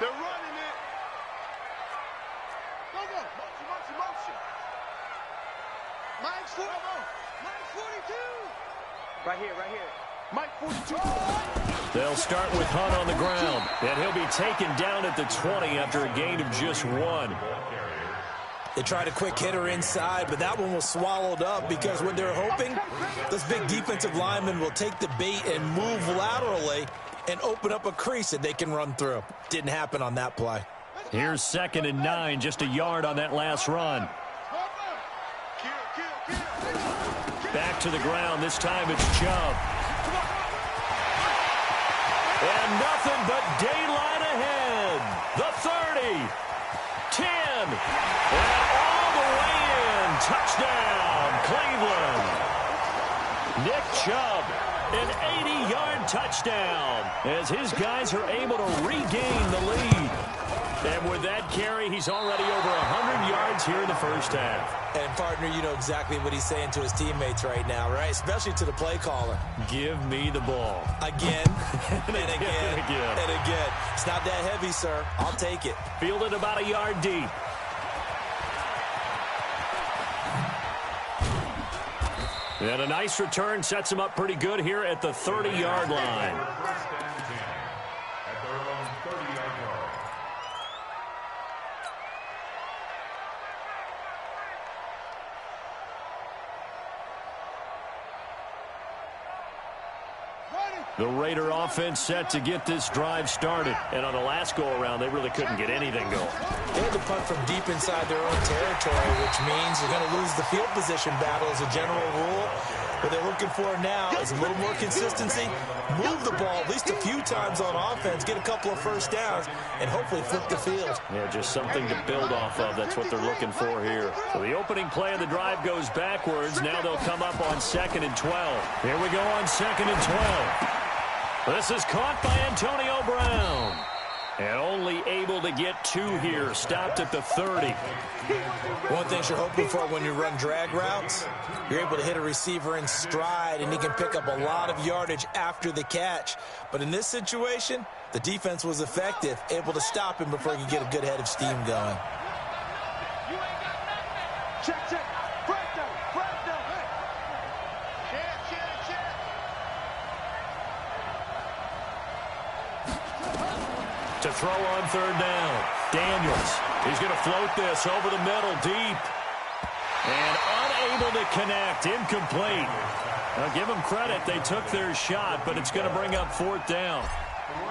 They're running it. Go, go. Motion, motion, motion. Mike's 42. Right here, right here. Mike 42. They'll start with Hunt on the ground, and he'll be taken down at the 20 after a gain of just 1. They tried a quick hitter inside, but that one was swallowed up because what they're hoping, this big defensive lineman will take the bait and move laterally and open up a crease that they can run through. Didn't happen on that play. Here's 2nd and 9, just a yard on that last run. Back to the ground. This time it's Chubb. And nothing but daylight ahead. The 30. 10. And all the way in. Touchdown, Cleveland. Nick Chubb, an 80-yard touchdown as his guys are able to regain the lead. And with that carry, he's already over 100 yards here in the first half. And, partner, you know exactly what he's saying to his teammates right now, right? Especially to the play caller. Give me the ball. Again, and again, and again. It's not that heavy, sir. I'll take it. Fielded about a yard deep. And a nice return sets him up pretty good here at the 30-yard line. The Raider offense set to get this drive started. And on the last go-around, they really couldn't get anything going. They had to punt from deep inside their own territory, which means they're going to lose the field position battle as a general rule. What they're looking for now is a little more consistency, move the ball at least a few times on offense, get a couple of first downs, and hopefully flip the field. Yeah, just something to build off of. That's what they're looking for here. So the opening play of the drive goes backwards. Now they'll come up on 2nd and 12. Here we go on 2nd and 12. This is caught by Antonio Brown. And only able to get 2 here. Stopped at the 30. One thing you're hoping for when you run drag routes, you're able to hit a receiver in stride, and he can pick up a lot of yardage after the catch. But in this situation, the defense was effective, able to stop him before he could get a good head of steam going. Check, check. Breakdown, breakdown. Hey. Check. To throw on 3rd down. Daniels. He's going to float this over the middle deep. And unable to connect. Incomplete. Now give them credit. They took their shot, but it's going to bring up 4th down.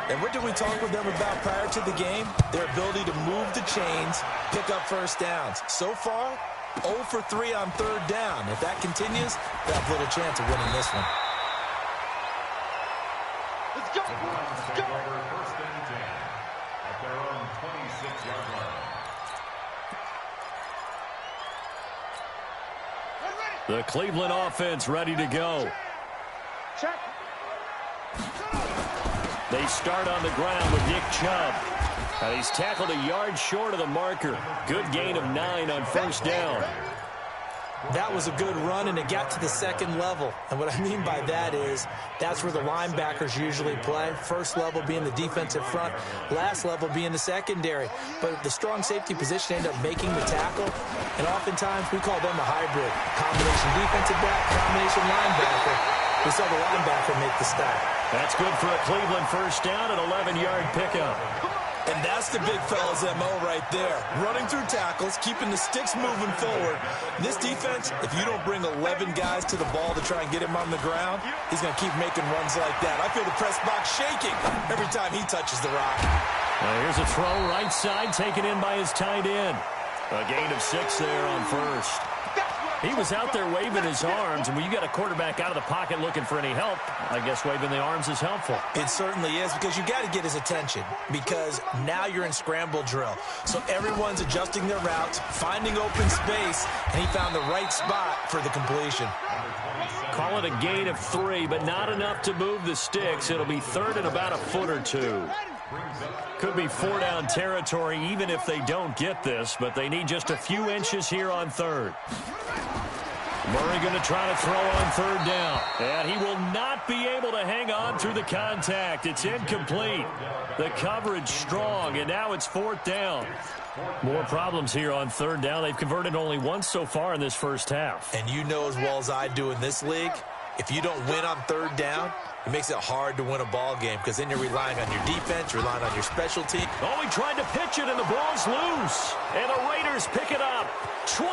And what did we talk with them about prior to the game? Their ability to move the chains, pick up first downs. So far, 0 for 3 on 3rd down. If that continues, they have little chance of winning this one. Let's go. Let's go. First and 10 at their own 26-yard line. The Cleveland offense ready to go. Check. They start on the ground with Nick Chubb. And he's tackled a yard short of the marker. Good gain of 9 on 1st down. That was a good run, and it got to the 2nd level. And what I mean by that is that's where the linebackers usually play. First level being the defensive front, last level being the secondary. But the strong safety position ended up making the tackle, and oftentimes we call them a hybrid. Combination defensive back, combination linebacker. We saw the linebacker make the stop. That's good for a Cleveland first down, an 11-yard pickup. And that's the big fella's MO right there. Running through tackles, keeping the sticks moving forward. This defense, if you don't bring 11 guys to the ball to try and get him on the ground, he's going to keep making runs like that. I feel the press box shaking every time he touches the rock. Here's a throw right side taken in by his tight end. A gain of 6 there on 1st. He was out there waving his arms, and when you got a quarterback out of the pocket looking for any help, I guess waving the arms is helpful. It certainly is, because you got to get his attention, because now you're in scramble drill. So everyone's adjusting their routes, finding open space, and he found the right spot for the completion. Call it a gain of 3, but not enough to move the sticks. It'll be 3rd and about a foot or 2. Could be 4-down territory even if they don't get this, but they need just a few inches here on 3rd. Murray going to try to throw on third down. And he will not be able to hang on through the contact. It's incomplete. The coverage strong, and now it's fourth down. More problems here on third down. They've converted only once so far in this first half. And you know as well as I do in this league, if you don't win on third down, it makes it hard to win a ball game because then you're relying on your defense, relying on your special team. Oh, he tried to pitch it, and the ball's loose. And the Raiders pick it up. 20,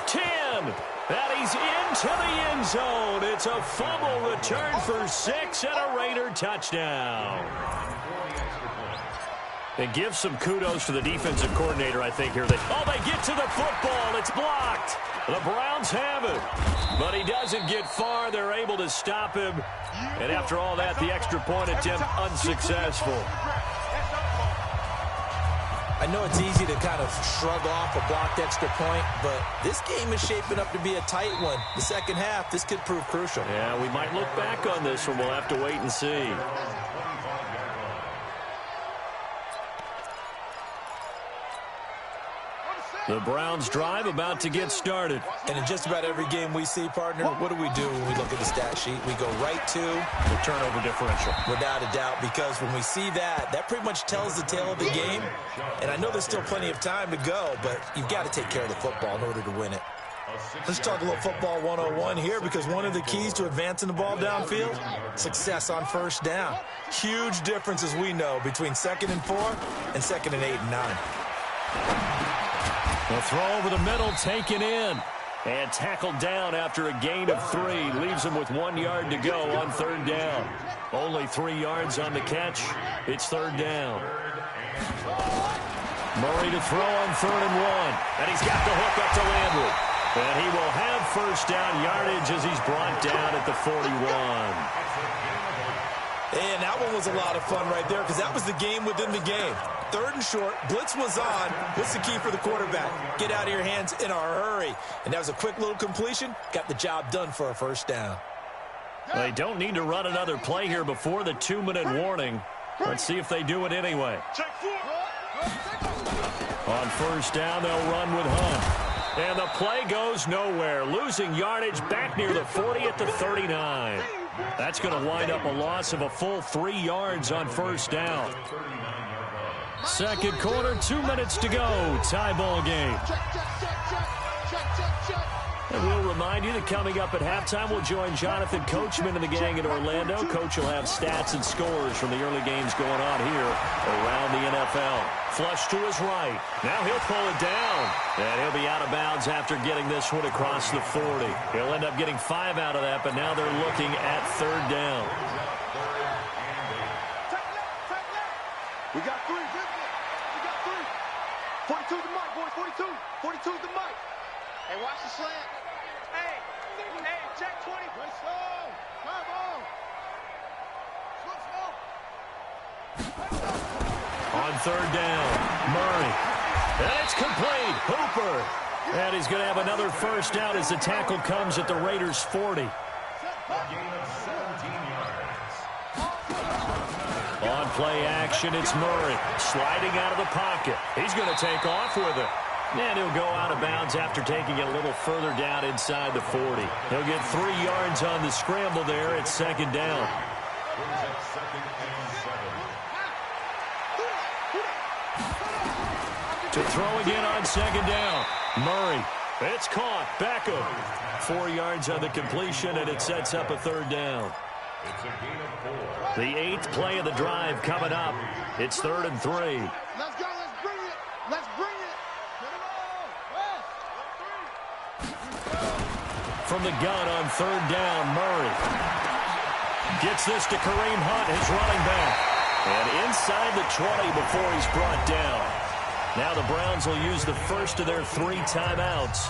10, and he's into the end zone. It's a fumble return for 6 and a Raider touchdown. And give some kudos to the defensive coordinator, I think, here. They get to the football. It's blocked. The Browns have it. But he doesn't get far. They're able to stop him. And after all that, the extra point attempt unsuccessful. I know it's easy to kind of shrug off a blocked extra point, but this game is shaping up to be a tight one. The second half, this could prove crucial. Yeah, we might look back on this one. We'll have to wait and see. The Browns drive about to get started. And in just about every game we see, partner, what do we do when we look at the stat sheet? We go right to the turnover differential. Without a doubt, because when we see that, that pretty much tells the tale of the game. And I know there's still plenty of time to go, but you've got to take care of the football in order to win it. Let's talk a little football 101 here, because one of the keys to advancing the ball downfield, success on first down. Huge difference, as we know, between 2nd and 4 and 2nd and 8 and 9. The throw over the middle, taken in. And tackled down after a gain of 3. Leaves him with 1 yard to go on third down. Only 3 yards on the catch. It's third down. Murray to throw on 3rd and 1. And he's got the hook up to Landry. And he will have first down yardage as he's brought down at the 41. And that one was a lot of fun right there, because that was the game within the game. 3rd and short, blitz was on. What's the key for the quarterback? Get out of your hands in a hurry. And that was a quick little completion. Got the job done for a first down. They don't need to run another play here before the 2-minute warning. Let's see if they do it anyway. On first down, they'll run with Hunt. And the play goes nowhere. Losing yardage back near the 40 at the 39. That's going to wind up a loss of a full 3 yards on first down. Second quarter, 2 minutes to go. Tie ball game. And we'll remind you that coming up at halftime, we'll join Jonathan Coachman and the gang in Orlando. Coach will have stats and scores from the early games going on here around the NFL. Flush to his right. Now he'll pull it down. And he'll be out of bounds after getting this one across the 40. He'll end up getting 5 out of that, but now they're looking at third down. We got 3. We got 3. 42 the mic, boys. 42. 42 the mic. Hey, watch the slant. Hey, check 20. Let's go. Come on. On third down, Murray. And it's complete. Hooper. And he's going to have another first down as the tackle comes at the Raiders' 40. On play action, it's Murray. Sliding out of the pocket. He's going to take off with it. And he'll go out of bounds after taking it a little further down inside the 40. He'll get 3 yards on the scramble there at second down. To throw again on second down. Murray. It's caught. Beckham. 4 yards on the completion, and it sets up a third down. The 8th play of the drive coming up. It's 3rd and 3. Let's go. Let's bring it. Let's bring it. From the gun on third down, Murray. Gets this to Kareem Hunt, his running back. And inside the 20 before he's brought down. Now the Browns will use the first of their 3 timeouts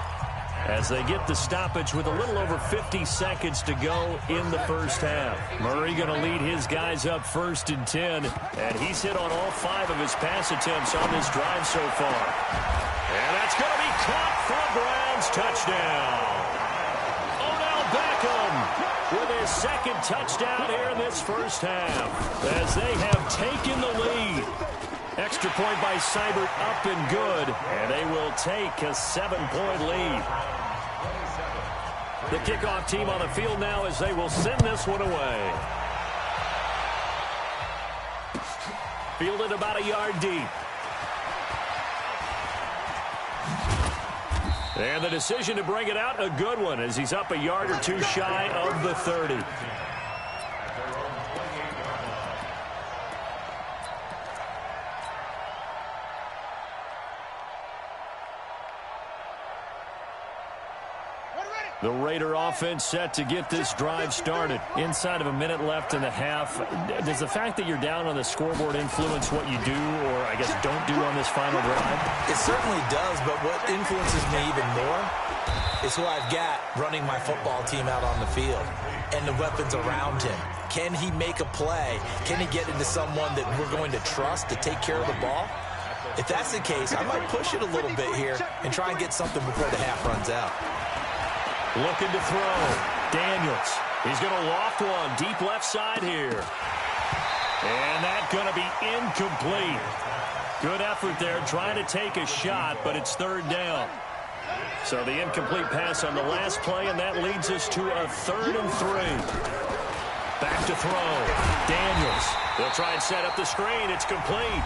as they get the stoppage with a little over 50 seconds to go in the first half. Murray going to lead his guys up 1st and 10, and he's hit on all 5 of his pass attempts on this drive so far. And that's going to be caught for a Browns touchdown. Beckham with his 2nd touchdown here in this first half as they have taken the lead. Extra point by Seibert up and good, and they will take a 7-point lead. The kickoff team on the field now as they will send this one away. Fielded about a yard deep. And the decision to bring it out, a good one, as he's up a yard or two shy of the 30. The Raider offense set to get this drive started. Inside of a minute left in the half. Does the fact that you're down on the scoreboard influence what you do, or I guess don't do on this final drive? It certainly does, but what influences me even more is who I've got running my football team out on the field and the weapons around him. Can he make a play? Can he get into someone that we're going to trust to take care of the ball? If that's the case, I might push it a little bit here and try and get something before the half runs out. Looking to throw. Daniels. He's going to loft one deep left side here. And that's going to be incomplete. Good effort there trying to take a shot, but it's third down. So the incomplete pass on the last play, and that leads us to a 3rd and 3. Back to throw. Daniels. They'll try and set up the screen. It's complete.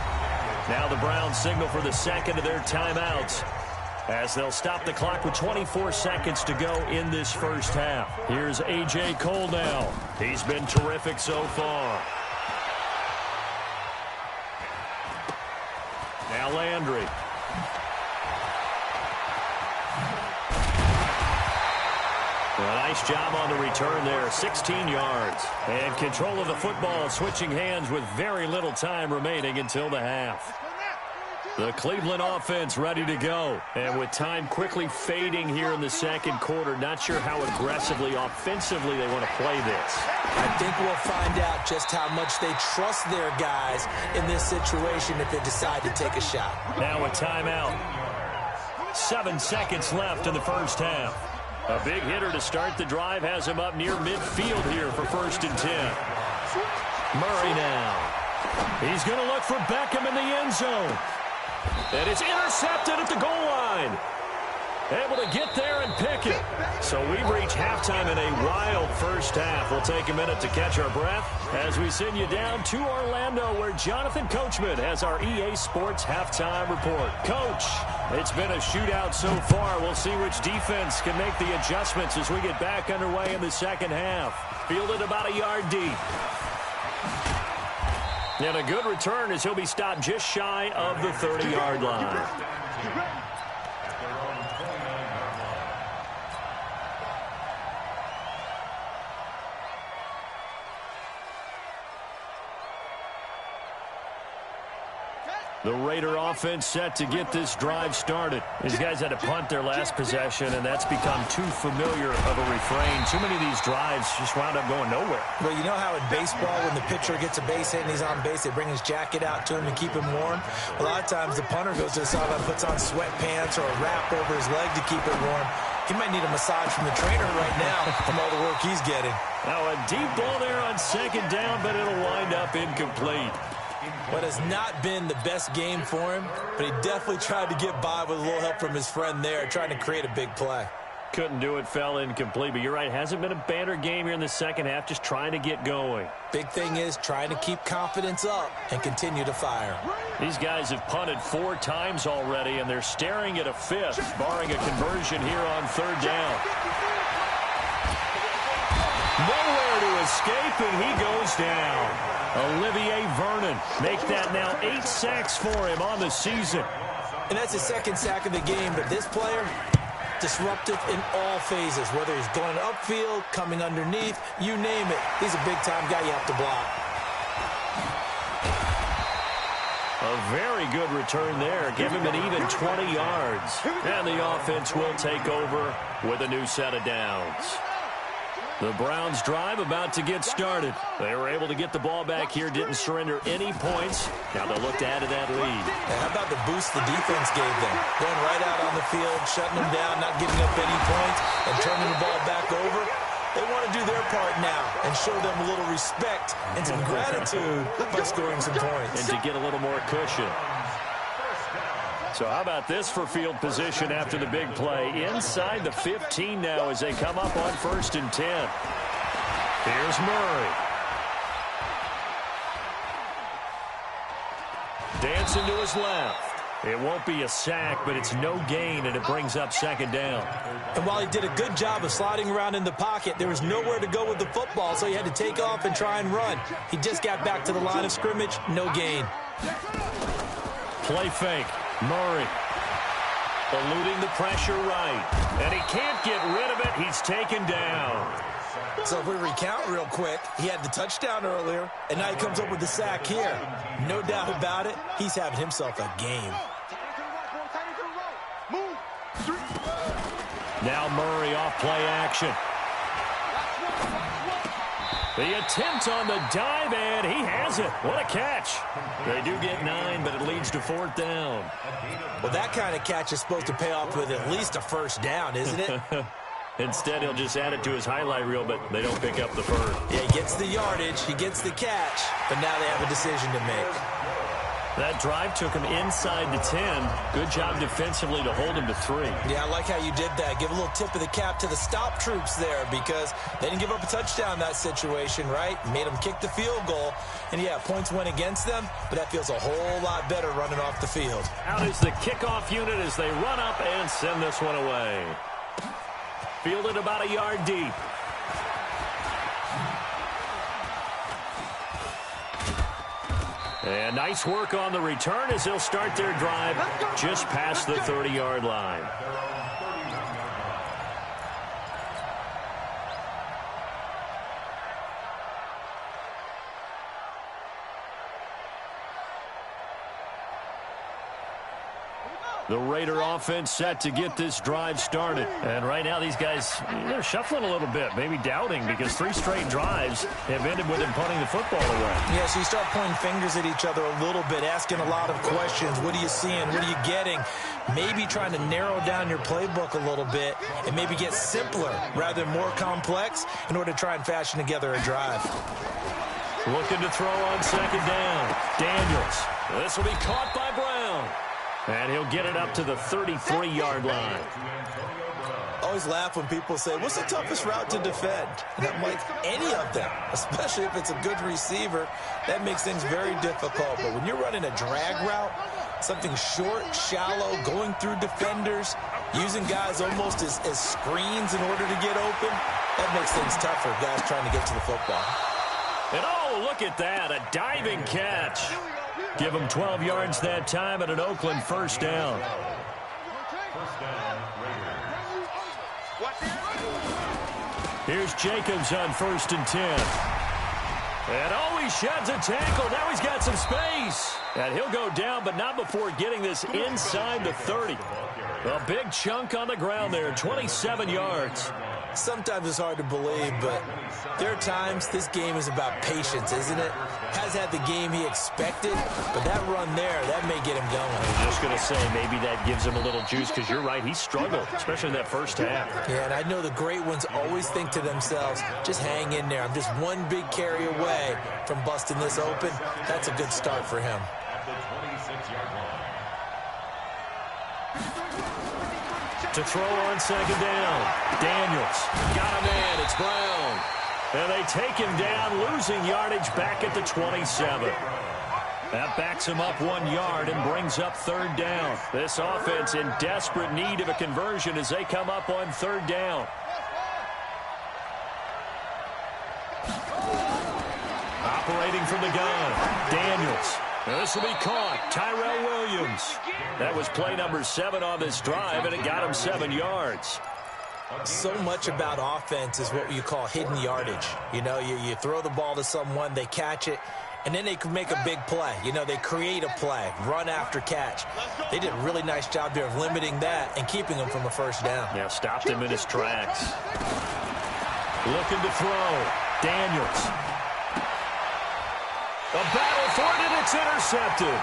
Now the Browns signal for the second of their timeouts, as they'll stop the clock with 24 seconds to go in this first half. Here's A.J. Cole now. He's been terrific so far. Now Landry. A nice job on the return there, 16 yards. And control of the football, switching hands with very little time remaining until the half. The Cleveland offense ready to go. And with time quickly fading here in the second quarter, not sure how aggressively, offensively they want to play this. I think we'll find out just how much they trust their guys in this situation if they decide to take a shot. Now a timeout. 7 seconds left in the first half. A big hitter to start the drive has him up near midfield here for 1st and 10. Murray now. He's going to look for Beckham in the end zone. And it's intercepted at the goal line. Able to get there and pick it. So we've reached halftime in a wild first half. We'll take a minute to catch our breath as we send you down to Orlando, where Jonathan Coachman has our EA Sports halftime report. Coach, it's been a shootout so far. We'll see which defense can make the adjustments as we get back underway in the second half. Fielded about a yard deep. And a good return as he'll be stopped just shy of the 30-yard line. The Raider offense set to get this drive started. These guys had to punt their last possession, and that's become too familiar of a refrain. Too many of these drives just wound up going nowhere. Well, you know how in baseball, when the pitcher gets a base hit and he's on base, they bring his jacket out to him to keep him warm? A lot of times the punter goes to the sideline, puts on sweatpants or a wrap over his leg to keep it warm. He might need a massage from the trainer right now from all the work he's getting. Now a deep ball there on second down, but it'll wind up incomplete. What has not been the best game for him, but he definitely tried to get by with a little help from his friend there, trying to create a big play. Couldn't do it, fell incomplete, but you're right, hasn't been a banner game here in the second half, just trying to get going. Big thing is trying to keep confidence up and continue to fire. These guys have punted 4 times already, and they're staring at a 5th, barring a conversion here on third down. Nowhere to escape, and he goes down. Olivier Vernon make that now 8 sacks for him on the season. And that's his second sack of the game, but this player, disruptive in all phases, whether he's going upfield, coming underneath, you name it. He's a big-time guy you have to block. A very good return there. Give him an even 20 yards. And the offense will take over with a new set of downs. The Browns drive about to get started. They were able to get the ball back here, didn't surrender any points. Now they'll look to add to that lead. And how about the boost the defense gave them? Going right out on the field, shutting them down, not giving up any points, and turning the ball back over. They want to do their part now and show them a little respect and some gratitude by scoring some points. And to get a little more cushion. So how about this for field position after the big play? Inside the 15 now as they come up on 1st and 10. Here's Murray. Dancing to his left. It won't be a sack, but it's no gain, and it brings up 2nd down. And while he did a good job of sliding around in the pocket, there was nowhere to go with the football, so he had to take off and try and run. He just got back to the line of scrimmage, no gain. Play fake. Murray eluding the pressure right. And he can't get rid of it. He's taken down. So if we recount real quick, he had the touchdown earlier, and now he comes up with the sack here. No doubt about it, he's having himself a game. Now Murray off play action. The attempt on the dive, and he has it. What a catch. They do get 9, but it leads to 4th down. Well, that kind of catch is supposed to pay off with at least a 1st down, isn't it? Instead, he'll just add it to his highlight reel, but they don't pick up the 1st. Yeah, he gets the yardage, he gets the catch, but now they have a decision to make. That drive took him inside the 10. Good job defensively to hold him to 3. Yeah, I like how you did that. Give a little tip of the cap to the stop troops there because they didn't give up a touchdown in that situation, right? Made them kick the field goal. And, yeah, points went against them, but that feels a whole lot better running off the field. Out is the kickoff unit as they run up and send this one away. Fielded about a yard deep. And nice work on the return as they'll start their drive just past the 30-yard line. The Raider offense set to get this drive started. And right now these guys, they're shuffling a little bit, maybe doubting because 3 straight drives have ended with them punting the football away. Yeah, so you start pointing fingers at each other a little bit, asking a lot of questions. What are you seeing? What are you getting? Maybe trying to narrow down your playbook a little bit and maybe get simpler rather than more complex in order to try and fashion together a drive. Looking to throw on 2nd down. Daniels. This will be caught by Brown. And he'll get it up to the 33-yard line. I always laugh when people say, what's the toughest route to defend? And I'm like, any of them, especially if it's a good receiver. That makes things very difficult. But when you're running a drag route, something short, shallow, going through defenders, using guys almost as screens in order to get open, that makes things tougher, guys trying to get to the football. And oh, look at that, a diving catch. Give him 12 yards that time and an Oakland 1st down. Here's Jacobs on 1st and 10. And oh, he sheds a tackle. Now he's got some space. And he'll go down, but not before getting this inside the 30. A big chunk on the ground there, 27 yards. Sometimes it's hard to believe, but there are times this game is about patience, isn't it? Has had the game he expected, but that run there, that may get him going. I was just going to say, maybe that gives him a little juice, because you're right, he struggled, especially in that first half. Yeah, and I know the great ones always think to themselves, just hang in there. I'm just one big carry away from busting this open. That's a good start for him. To throw on 2nd down. Daniels got a man. It's Brown. And they take him down, losing yardage back at the 27. That backs him up 1 yard and brings up 3rd down. This offense in desperate need of a conversion as they come up on 3rd down. Operating from the gun, Daniels. This will be caught. Tyrell Williams. That was play number 7 on this drive, and it got him 7 yards. So much about offense is what you call hidden yardage. You know, you throw the ball to someone, they catch it, and then they can make a big play. You know, they create a play, run after catch. They did a really nice job there of limiting that and keeping him from a 1st down. Yeah, stopped him in his tracks. Looking to throw. Daniels. A battle for it, and it's intercepted.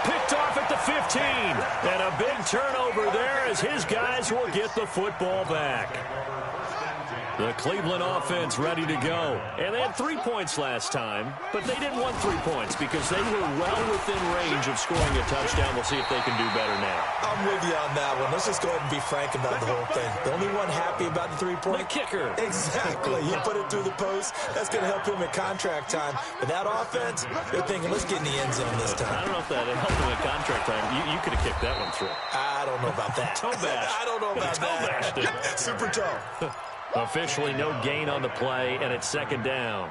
Picked off at the 15. And a big turnover there as his guys will get the football back. The Cleveland offense ready to go. And they had 3 points last time, but they didn't want 3 points because they were well within range of scoring a touchdown. We'll see if they can do better now. I'm with you on that one. Let's just go ahead and be frank about the whole thing. The only one happy about the 3-point? The kicker. Exactly. He put it through the post. That's going to help him at contract time. But that offense, they're thinking, let's get in the end zone this time. I don't know if that helped him at contract time. You could have kicked that one through. I don't know about that. Toe bash. I don't know about that. Super toe. Officially no gain on the play, and it's second down.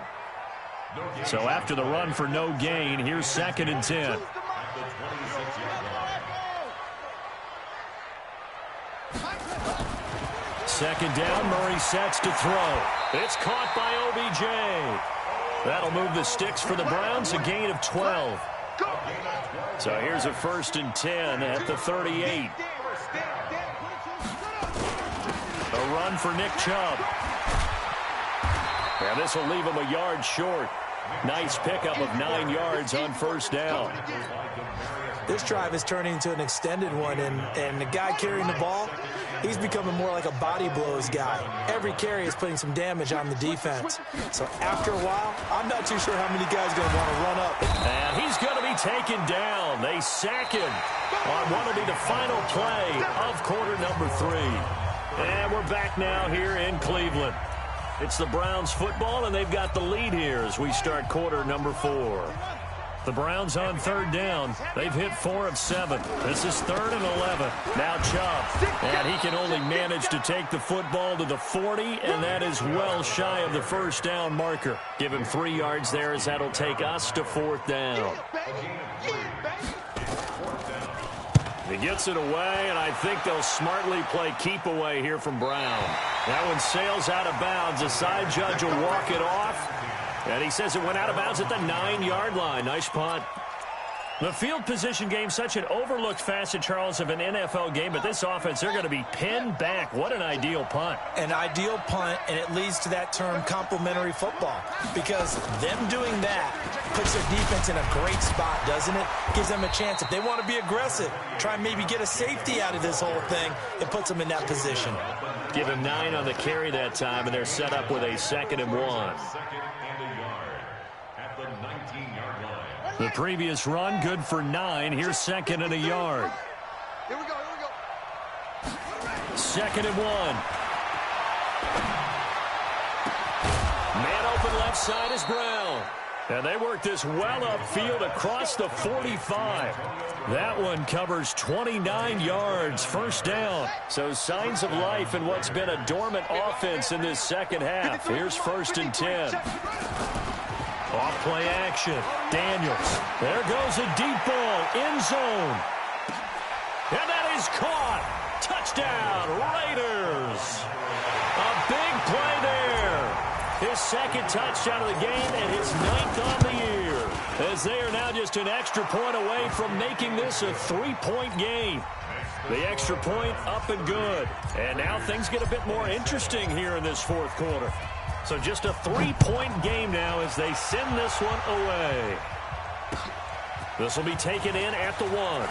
So after the run for no gain, here's 2nd and 10. Second down, Murray sets to throw. It's caught by OBJ. That'll move the sticks for the Browns, a gain of 12. So here's a 1st and 10 at the 38. A run for Nick Chubb. And this will leave him a yard short. Nice pickup of 9 yards on 1st down. This drive is turning into an extended one, and the guy carrying the ball, he's becoming more like a body blows guy. Every carry is putting some damage on the defense. So after a while, I'm not too sure how many guys are going to want to run up. And he's going to be taken down. They sack him on what will be the final play of quarter number 3. And we're back now here in Cleveland. It's the Browns football, and they've got the lead here as we start quarter number 4. The Browns on 3rd down. They've hit 4 of 7. This is 3rd and 11. Now Chubb. And he can only manage to take the football to the 40, and that is well shy of the 1st down marker. Give him 3 yards there as that'll take us to 4th down. He gets it away, and I think they'll smartly play keep away here from Brown. That one sails out of bounds. The side judge will walk it off. And he says it went out of bounds at the 9-yard line. Nice punt. The field position game, such an overlooked facet, Charles, of an NFL game. But this offense, they're going to be pinned back. What an ideal punt. An ideal punt, and it leads to that term complementary football. Because them doing that puts their defense in a great spot, doesn't it? Gives them a chance. If they want to be aggressive, try and maybe get a safety out of this whole thing, it puts them in that position. Give him 9 on the carry that time, and they're set up with a 2nd and 1. The previous run, good for 9. Here's 2nd and a yard. Here we go. 2nd and 1. Man open left side is Brown. And they work this well upfield across the 45. That one covers 29 yards, 1st down. So signs of life in what's been a dormant offense in this second half. Here's 1st and 10. Off play action. Daniels. There goes a deep ball. End zone. And that is caught. Touchdown, Raiders. A big play there. His 2nd touchdown of the game and his 9th on the year. As they are now just an extra point away from making this a 3-point game. The extra point up and good. And now things get a bit more interesting here in this 4th quarter. So just a 3-point game now as they send this one away. This will be taken in at the 1.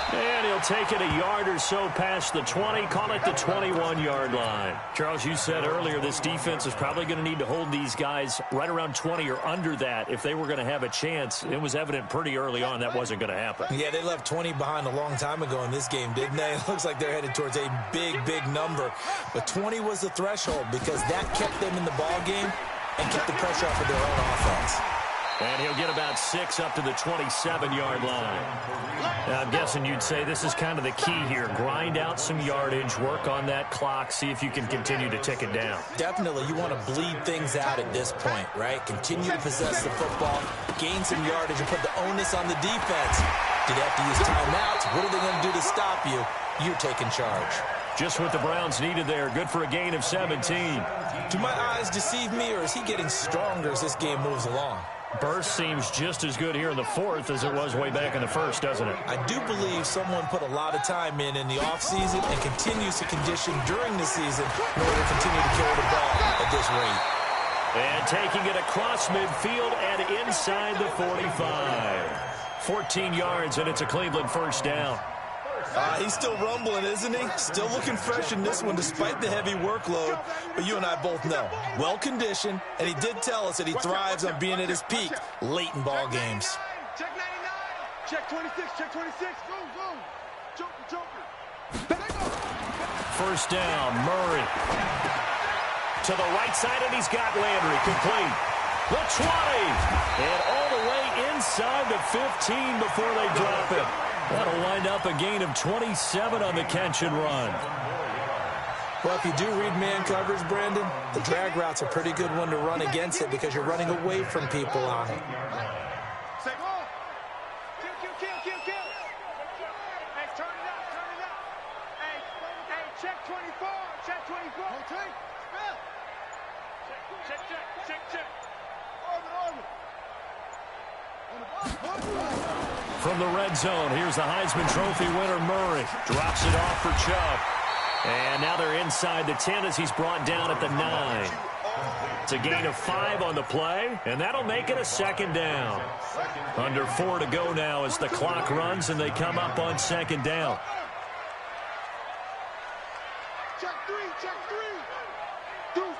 And he'll take it a yard or so past the 20, call it the 21-yard line. Charles, you said earlier this defense is probably going to need to hold these guys right around 20 or under that if they were going to have a chance. It was evident pretty early on that wasn't going to happen. Yeah, they left 20 behind a long time ago in this game, didn't they? It looks like they're headed towards a big, big number. But 20 was the threshold because that kept them in the ball game and kept the pressure off of their own offense. And he'll get about 6 up to the 27-yard line. Now, I'm guessing you'd say this is kind of the key here. Grind out some yardage, work on that clock, see if you can continue to tick it down. Definitely. You want to bleed things out at this point, right? Continue to possess the football, gain some yardage, and put the onus on the defense. Do they have to use timeouts? What are they going to do to stop you? You're taking charge. Just what the Browns needed there. Good for a gain of 17. Do my eyes deceive me, or is he getting stronger as this game moves along? Burst seems just as good here in the 4th as it was way back in the 1st, doesn't it? I do believe someone put a lot of time in the offseason and continues to condition during the season in order to continue to carry the ball at this rate. And taking it across midfield and inside the 45. 14 yards, and it's a Cleveland 1st down. He's still rumbling, isn't he? Still looking fresh in this one despite the heavy workload. But you and I both know, well-conditioned, and he did tell us that he thrives on being at his peak late in ball games. Check 99. Check 26. Check 26. Go. Joker. First down, Murray. To the right side, and he's got Landry complete. The 20. And all the way inside the 15 before they drop it. That'll wind up a gain of 27 on the catch and run. Well, if you do read man coverage, Brandon, the drag route's a pretty good one to run against it because you're running away from people on it. Say go. Kill. Hey, turn it up. Hey, check 24. Check 24. Okay. Check. From the red zone, here's the Heisman Trophy winner, Murray. Drops it off for Chubb. And now they're inside the 10 as he's brought down at the 9. It's a gain of 5 on the play, and that'll make it a second down. Under 4 to go now as the clock runs and they come up on second down. Check 3. Deuce.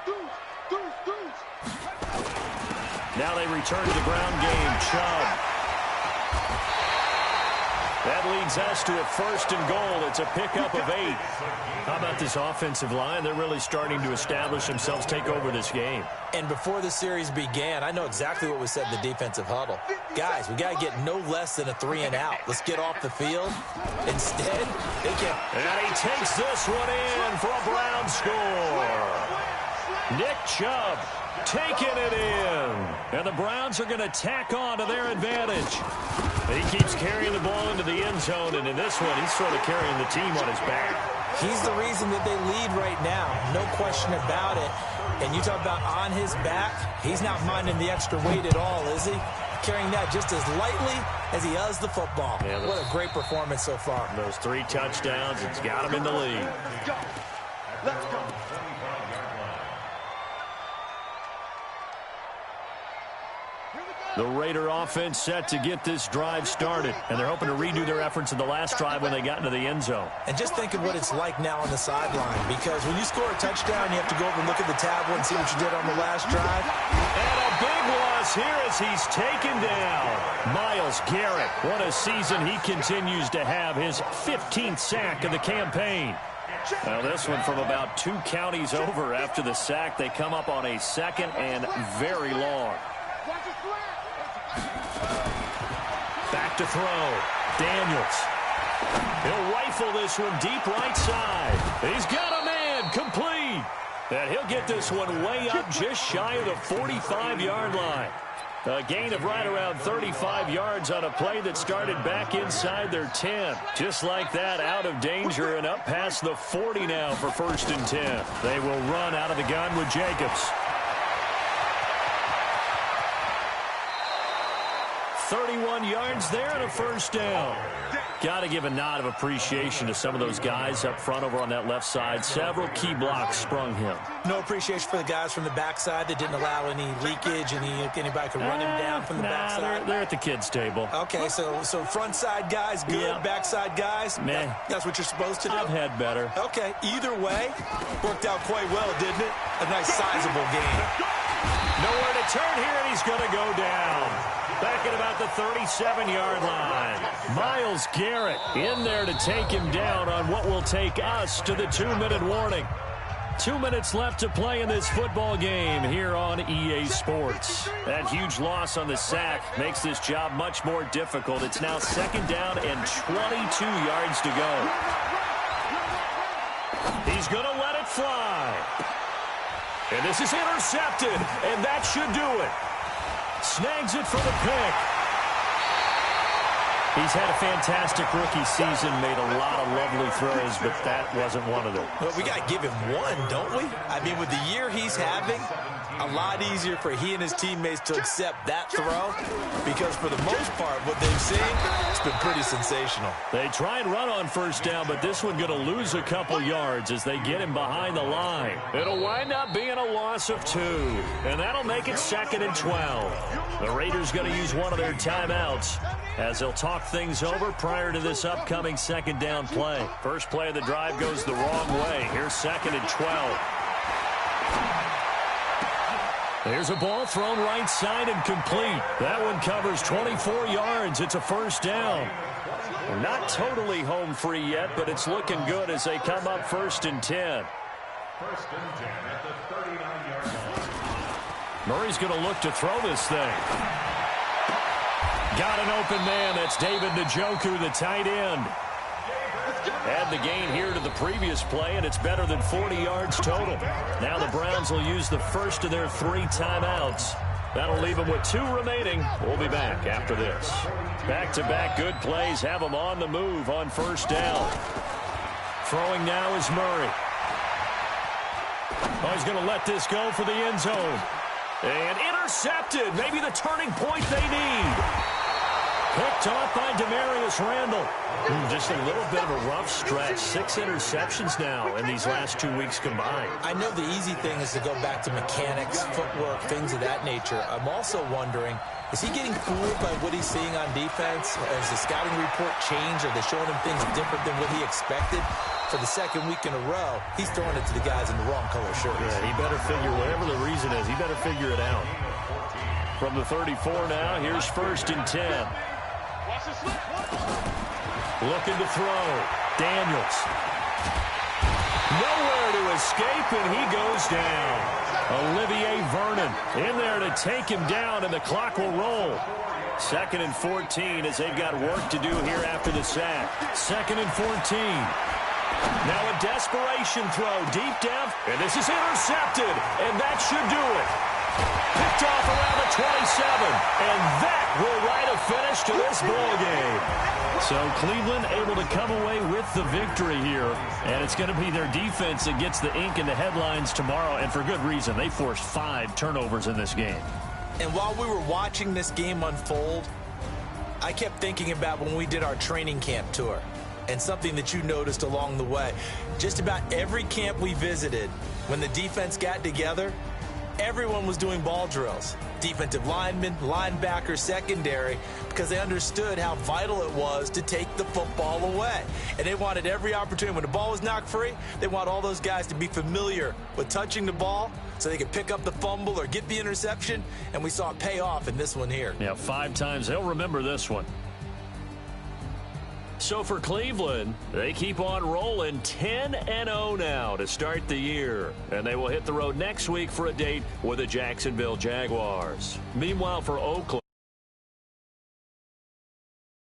Now they return to the ground game. Chubb. That leads us to a first and goal. It's a pickup of 8. How about this offensive line? They're really starting to establish themselves, take over this game. And before the series began, I know exactly what was said in the defensive huddle. Guys, we got to get no less than a 3 and out. Let's get off the field. Instead, they can... And he takes this one in for a Brown score. Nick Chubb taking it in. And the Browns are going to tack on to their advantage. He keeps carrying the ball into the end zone, and in this one, he's sort of carrying the team on his back. He's the reason that they lead right now. No question about it. And you talk about on his back, he's not minding the extra weight at all, is he? Carrying that just as lightly as he does the football. Yeah, what a great performance so far. Those 3 touchdowns, it's got him in the lead. Let's go. The Raider offense set to get this drive started, and they're hoping to redo their efforts in the last drive when they got into the end zone. And just think of what it's like now on the sideline, because when you score a touchdown, you have to go over and look at the tablet and see what you did on the last drive. And a big loss here as he's taken down. Myles Garrett, what a season he continues to have, his 15th sack of the campaign. Now this one from about 2 counties over after the sack. They come up on a second and very long. Back to throw. Daniels. He'll rifle this one deep right side. He's got a man complete. And he'll get this one way up just shy of the 45-yard line. A gain of right around 35 yards on a play that started back inside their 10. Just like that, out of danger and up past the 40 now for 1st and 10. They will run out of the gun with Jacobs. 31 yards there and a first down. Got to give a nod of appreciation to some of those guys up front over on that left side. Several key blocks sprung him. No appreciation for the guys from the backside that didn't allow any leakage, anybody could run him down from the backside. They're at the kids' table. Okay, so front side guys good, yeah. Backside guys, man, that's what you're supposed to do. I've had better. Okay, either way, worked out quite well, didn't it? A nice sizable game. Nowhere to turn here, and he's going to go down. Back at about the 37-yard line. Myles Garrett in there to take him down on what will take us to the 2-minute warning. 2 minutes left to play in this football game here on EA Sports. That huge loss on the sack makes this job much more difficult. It's now 2nd down and 22 yards to go. He's going to let it fly. And this is intercepted, and that should do it. Snags it for the pick. He's had a fantastic rookie season, made a lot of lovely throws, but that wasn't one of them. But we got to give him one, don't we? I mean, with the year he's having, a lot easier for he and his teammates to accept that throw because for the most part, what they've seen, it's been pretty sensational. They try and run on 1st down, but this one going to lose a couple yards as they get him behind the line. It'll wind up being a loss of 2, and that'll make it 2nd and 12. The Raiders going to use one of their timeouts. as they'll talk things over prior to this upcoming second down play. First play of the drive goes the wrong way. Here's 2nd and 12. There's a ball thrown right side and complete. That one covers 24 yards. It's a first down. They're not totally home free yet, but it's looking good as they come up 1st and 10. 1st and 10 at the 39-yard line. Murray's going to look to throw this thing. Got an open man. That's David Njoku, the tight end. Add the gain here to the previous play, and it's better than 40 yards total. Now the Browns will use the first of their 3 timeouts. That'll leave them with 2 remaining. We'll be back after this. Back-to-back good plays have them on the move on 1st down. Throwing now is Murray. Oh, he's going to let this go for the end zone. And intercepted. Maybe the turning point they need. Picked off by Demarius Randall. Just a little bit of a rough stretch. 6 interceptions now in these last 2 weeks combined. I know the easy thing is to go back to mechanics, footwork, things of that nature. I'm also wondering, is he getting fooled by what he's seeing on defense? Has the scouting report changed? Are they showing him things different than what he expected? For the 2nd week in a row, he's throwing it to the guys in the wrong color shirts. Yeah, he better figure, whatever the reason is, he better figure it out. From the 34 now, here's 1st and 10. Looking to throw. Daniels. Nowhere to escape, and he goes down. Olivier Vernon in there to take him down, and the clock will roll. 2nd and 14 as they've got work to do here after the sack. 2nd and 14. Now a desperation throw deep down, and this is intercepted, and that should do it. Picked off around the 27, and that will write a finish to this ball game. So Cleveland able to come away with the victory here, and it's going to be their defense that gets the ink in the headlines tomorrow, and for good reason. They forced 5 turnovers in this game. And while we were watching this game unfold, I kept thinking about when we did our training camp tour. And something that you noticed along the way, just about every camp we visited, when the defense got together, everyone was doing ball drills. Defensive linemen, linebackers, secondary, because they understood how vital it was to take the football away. And they wanted every opportunity. When the ball was knocked free, they want all those guys to be familiar with touching the ball so they could pick up the fumble or get the interception. And we saw it pay off in this one here. Yeah, 5 times. They'll remember this one. So for Cleveland, they keep on rolling 10-0 now to start the year. And they will hit the road next week for a date with the Jacksonville Jaguars. Meanwhile, for Oakland,